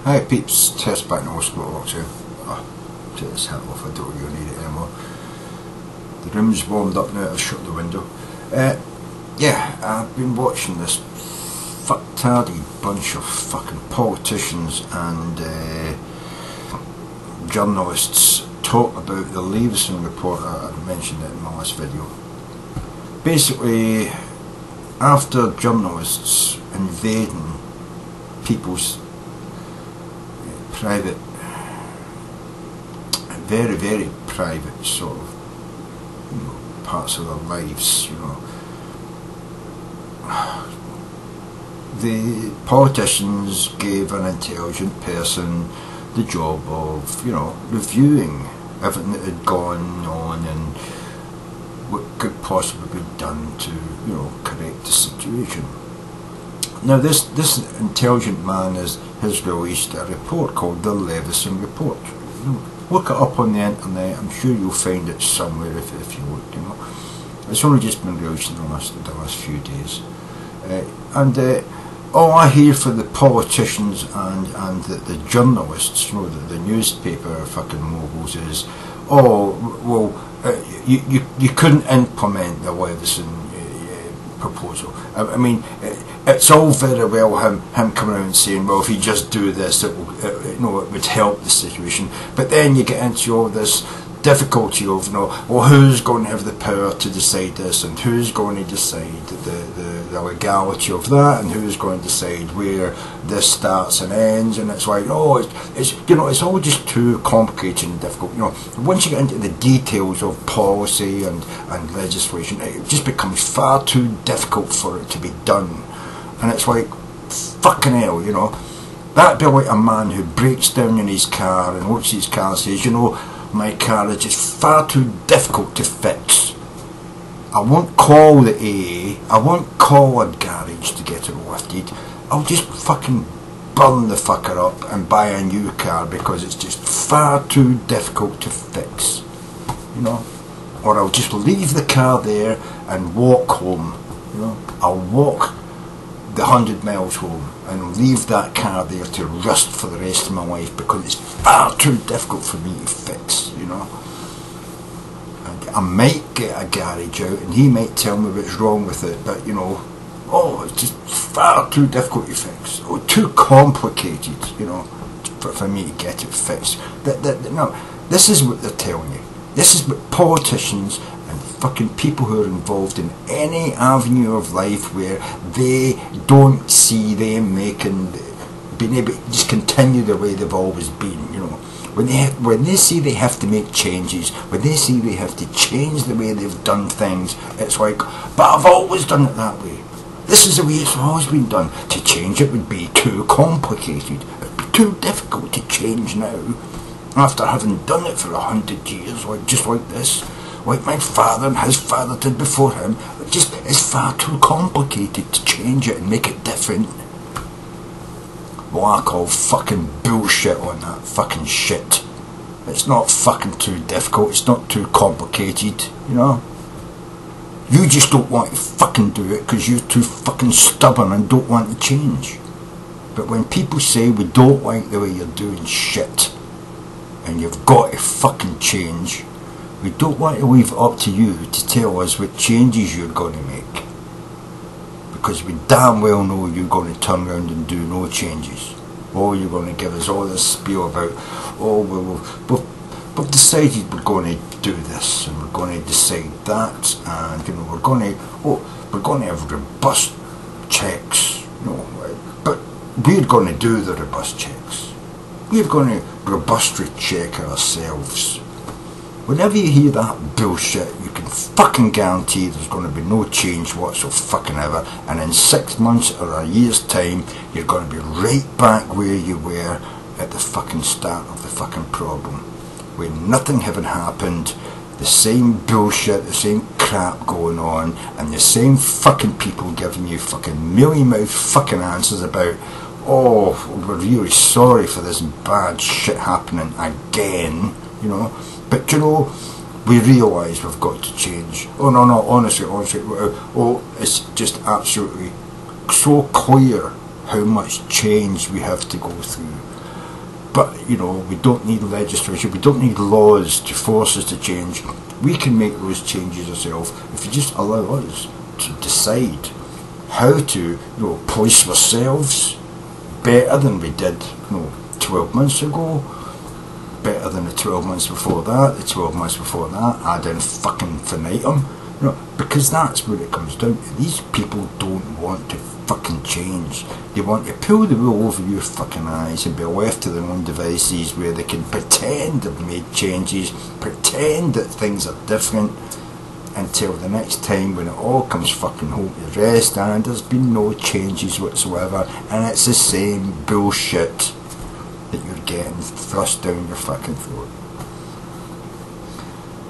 Hi peeps, Tersse back in hospital here. Oh, take this hat off, I don't really need it anymore. The room's warmed up now, I've shut the window. Yeah, I've been watching this fucktardy bunch of fucking politicians and journalists talk about the Leveson report. I mentioned it in my last video. Basically, after journalists invading people's private, very, very private sort of, parts of their lives, the politicians gave an intelligent person the job of, reviewing everything that had gone on and what could possibly be done to, correct the situation. Now this intelligent man has released a report called the Leveson report. Look it up on the internet, I'm sure you'll find it somewhere if you look, It's only just been released in the last few days. All I hear from the politicians and the journalists, the newspaper fucking moguls is, you couldn't implement the Leveson proposal. I mean, it's all very well him coming out and saying, well, if you just do this, it will, it would help the situation. But then you get into all this difficulty of, well, who's going to have the power to decide this, and who's going to decide the legality of that, and who's going to decide where this starts and ends, and it's like, it's all just too complicated and difficult. Once you get into the details of policy and legislation, it just becomes far too difficult for it to be done, and it's like, fucking hell, that'd be like a man who breaks down in his car and looks at his car and says, my car is just far too difficult to fix. I won't call the AA, I won't call a garage to get it lifted, I'll just fucking burn the fucker up and buy a new car because it's just far too difficult to fix, or I'll just leave the car there and walk home, I'll walk the 100 miles home and leave that car there to rust for the rest of my life because it's far too difficult for me to fix, I might get a garage out and he might tell me what's wrong with it, but it's just far too difficult to fix, or too complicated, for me to get it fixed. No, this is what they're telling you. This is what politicians and fucking people who are involved in any avenue of life where they don't see them being able to just continue the way they've always been, when they see they have to make changes, when they see they have to change the way they've done things, it's like, but I've always done it that way. This is the way it's always been done. To change it would be too complicated. It would be too difficult to change now, after having done it for 100 years, just like this. Like my father and his father did before him. It's far too complicated to change it and make it different. Well, I call fucking bullshit on that fucking shit. It's not fucking too difficult, it's not too complicated, You just don't want to fucking do it because you're too fucking stubborn and don't want to change. But when people say we don't like the way you're doing shit and you've got to fucking change, we don't want to leave it up to you to tell us what changes you're going to make, because we damn well know you're going to turn around and do no changes. Or you're going to give us all this spiel about, we've decided we're going to do this and we're going to decide that, and we're going to have robust checks, but we're going to do the robust checks. We're going to robustly check ourselves. Whenever you hear that bullshit, you can fucking guarantee there's going to be no change whatsoever, and in 6 months or a year's time, you're going to be right back where you were at the fucking start of the fucking problem, where nothing having happened, the same bullshit, the same crap going on, and the same fucking people giving you fucking mealy-mouthed fucking answers about, we're really sorry for this bad shit happening again, But we realise we've got to change. Oh no, honestly, it's just absolutely so clear how much change we have to go through. But, you know, we don't need legislation, we don't need laws to force us to change. We can make those changes ourselves if you just allow us to decide how to, you know, police ourselves better than we did, you know, 12 months ago, better than the 12 months before that, the 12 months before that, add in fucking infinitum, you know, because that's what it comes down to. These people don't want to fucking change. They want to pull the wool over your fucking eyes and be left to their own devices where they can pretend they've made changes, pretend that things are different, until the next time when it all comes fucking home to rest and there's been no changes whatsoever, and it's the same bullshit that you're getting thrust down your fucking throat.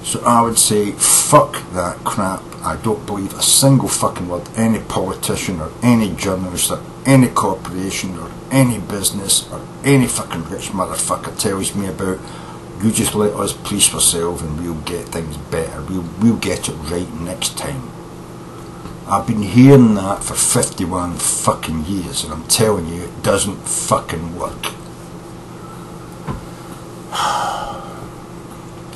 So I would say, fuck that crap. I don't believe a single fucking word any politician or any journalist or any corporation or any business or any fucking rich motherfucker tells me about. You just let us police ourselves and we'll get things better. We'll get it right next time. I've been hearing that for 51 fucking years, and I'm telling you, it doesn't fucking work.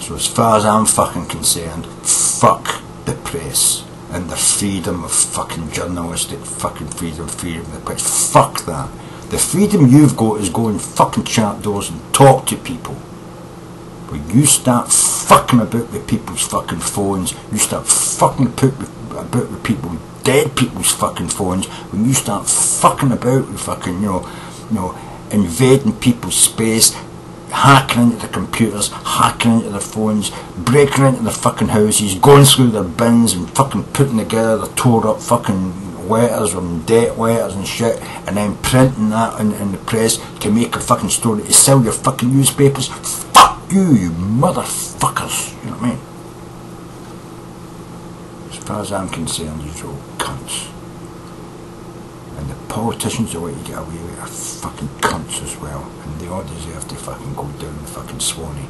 So as far as I'm fucking concerned, fuck the press and the freedom of fucking journalistic fucking freedom of the press. Fuck that. The freedom you've got is go and fucking chat doors and talk to people. When you start fucking about with people's fucking phones, you start fucking about with people, dead people's fucking phones, when you start fucking about with fucking, you know, invading people's space, hacking into their computers, hacking into their phones, breaking into their fucking houses, going through their bins and fucking putting together their tore up fucking letters and debt letters and shit, and then printing that in the press to make a fucking story to sell your fucking newspapers. You motherfuckers, you know what I mean? As far as I'm concerned, you're all cunts. And the politicians that let you get away with are fucking cunts as well. And they all deserve to fucking go down the fucking Swanee.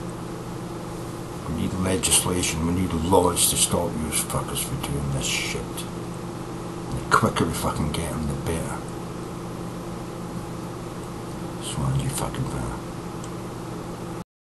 We need legislation, we need laws to stop you fuckers from doing this shit. And the quicker we fucking get them, the better. Swan, you fucking better.